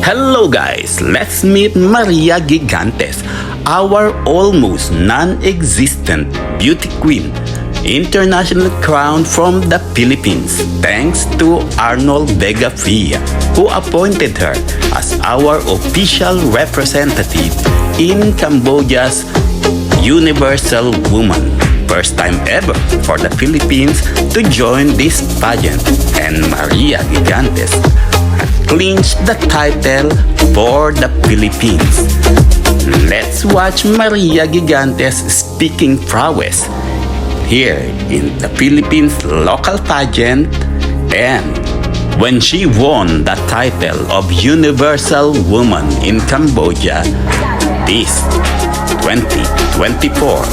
Hello guys, let's meet Maria Gigantes, our almost non-existent beauty queen, international crown from the Philippines, thanks to Arnold Vega Villa, who appointed her as our official representative in Cambodia's Universal Woman. First time ever for the Philippines to join this pageant, and Maria Gigantes clinched the title for the Philippines. Let's watch Maria Gigantes' speaking prowess here in the Philippines local pageant, and when she won the title of Universal Woman in Cambodia this 2024.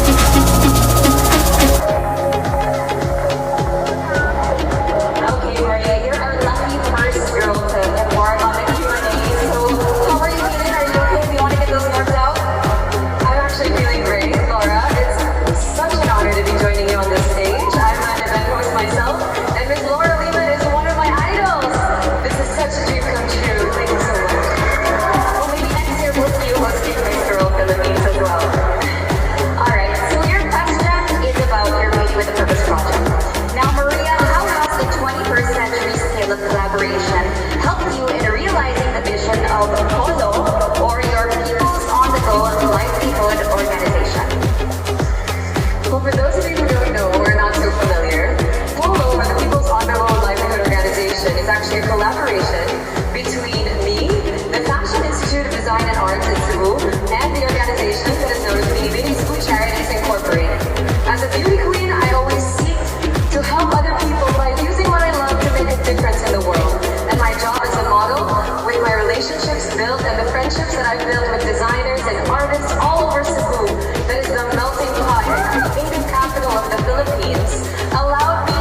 Built and the friendships that I've built with designers and artists all over Cebu, that is the melting pot and creative capital of the Philippines, allowed me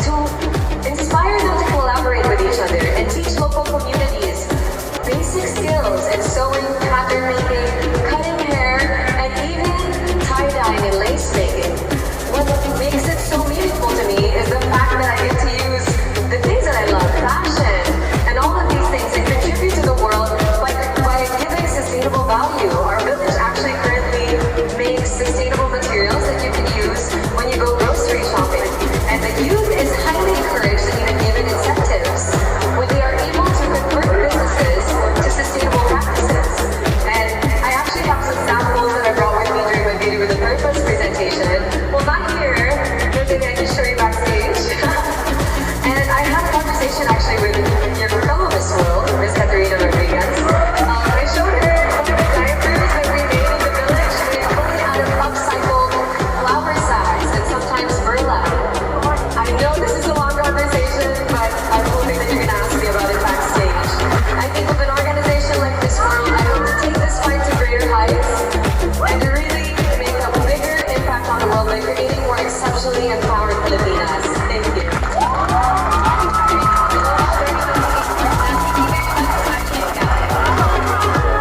to inspire them to collaborate with each other and teach local communities basic skills in sewing, pattern making, cutting hair, and even tie-dyeing and lace making. What makes it so meaningful to me is the fact that I get to use the things that I love, fashion, and all of these things that contribute to the world sustainable value. Our village actually currently makes sustainable materials that you can use when you go grocery shopping. And the youth is highly encouraged and even given incentives when they are able to convert businesses to sustainable practices. And I actually have some samples that I brought with me during my Beauty with a Purpose presentation. Well, not here, but maybe I can show you backstage. And I had a conversation actually with your fellow Miss World, Miss Caterina Rodriguez. I showed her empowered Filipinas. Thank you.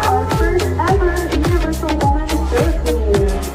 Our first ever Universal Woman Philippines.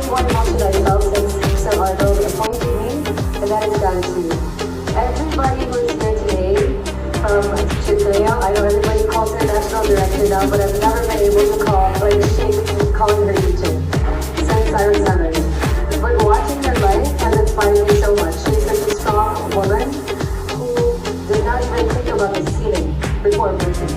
one emotion I felt since Sir Arnold appointed me that is gratitude. Everybody who's here today from Chiclea, I know everybody calls her national director now, but I've never been able to shake calling her teacher since I was 7. But watching her life has inspired me so much. She's such a strong woman who did not even think about the ceiling before birthing.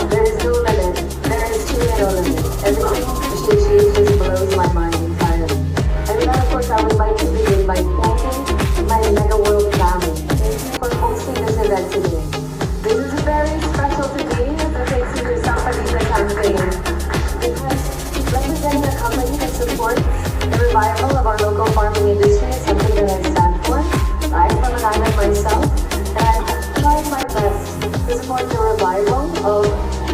There is no limit. There is truly no limit. Everything she achieves just blows my mind entirely. And then, of course, I would like to begin by thanking my Mega World family. Thank you for hosting this event today. This is very special to me as a thanks to the Sampalita campaign because representing a company that supports the revival of our local farming industry is something that I stand for. I'm from an island myself, and I'm trying my best to support the revival of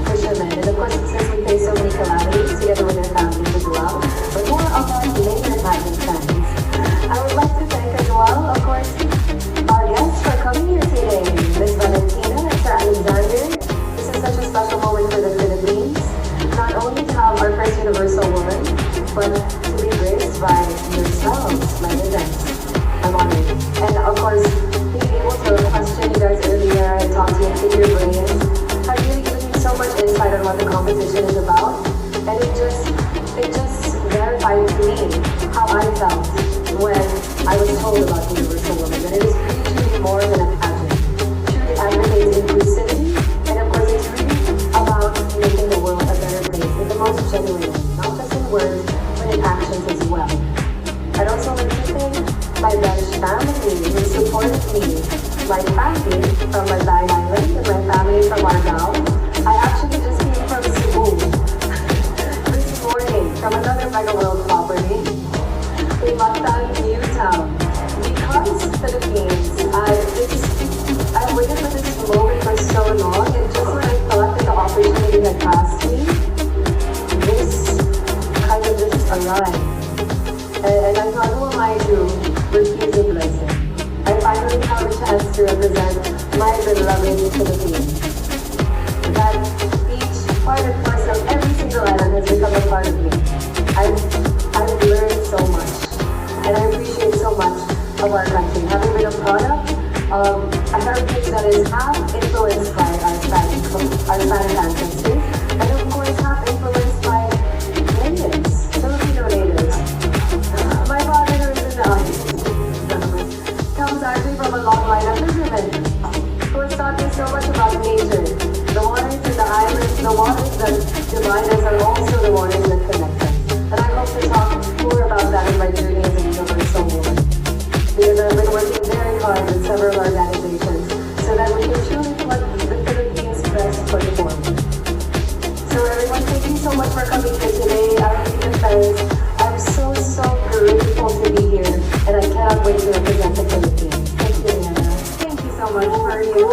fishermen. And of course, since we face so many calamities together with their families as well, but more of our later pageant fans. I would like to thank as well, of course, our guests for coming here today. Miss Valentina and Sir Alexander. This is such a special moment for the Philippines. Not only to have our first universal woman, but to be graced by yourselves, my goodness. I'm honored. And of course, being able to question you guys earlier and talk to you and pick your brains has really given me so much insight on what the competition is about. And it just verified to me how I felt when I was told about the Universal Woman. That it is really truly more than a pageant. Truly advocates inclusivity, and of course it's really about making the world a better place in the most genuine way, not just in words, but in actions as well. I'd also like to thank my Dutch family who supported me, my family from Mazay Island and my family from Argao. I actually just came from Cebu this morning from another Mega World property in Mactan, New Town. Because Philippines, I've waited for this moment for so long, and just when I thought that the opportunity had passed me, this kind of just arrived. And I thought, who am I to refuse a blessing? I finally have a chance to represent my beloved Philippines. That each part and parcel, every single island has become a part of me. I've learned so much, and I appreciate so much of our country. Having been a product of a heritage that is half influenced by our Spanish ancestors, and of course half influenced by natives, Filipino natives. My father, who is in the audience, comes actually from a long line of fishermen who has taught me so much about nature. The waters in the islands, the waters that divide us are also the waters that connect us. And I hope to talk more about that in my journey as a universal woman. Because I've been working very hard with several organizations so that we can truly put the Philippines' best foot forward. So everyone, thank you so much for coming here today. Our defense, I'm so grateful to be here, and I cannot wait to represent the Philippines. Thank you, Rihanna. Thank you so much for you.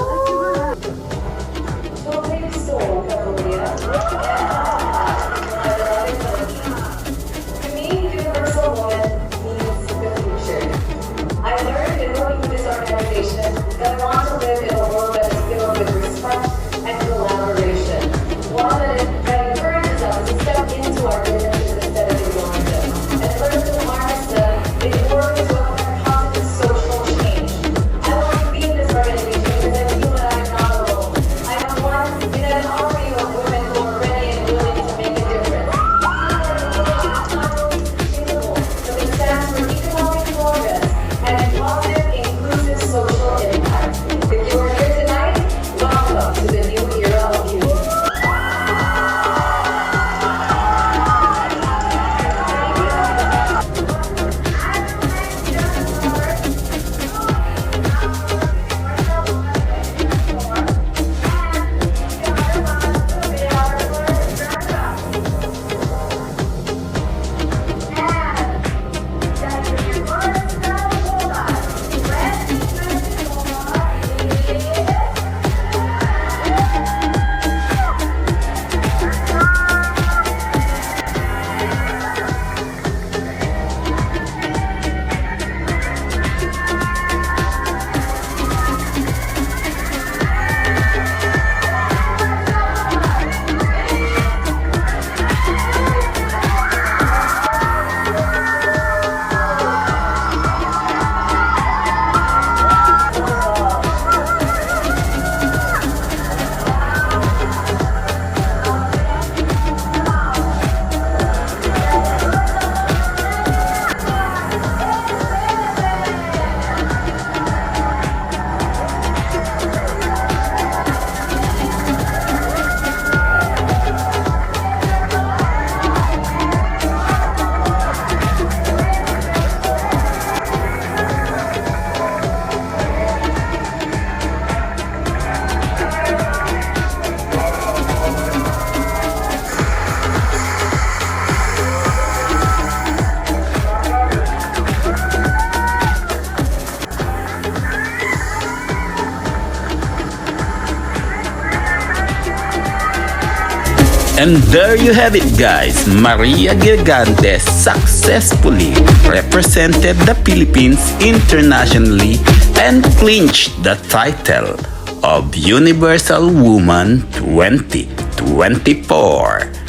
So thank you so much, Maria. To me, Universal Woman means the future. I learned in working with this organization that I want to live in a world that is filled with respect and collaboration. One that encourages us to step into our differences instead of ignoring And there you have it, guys. Maria Gigantes successfully represented the Philippines internationally and clinched the title of Universal Woman 2024.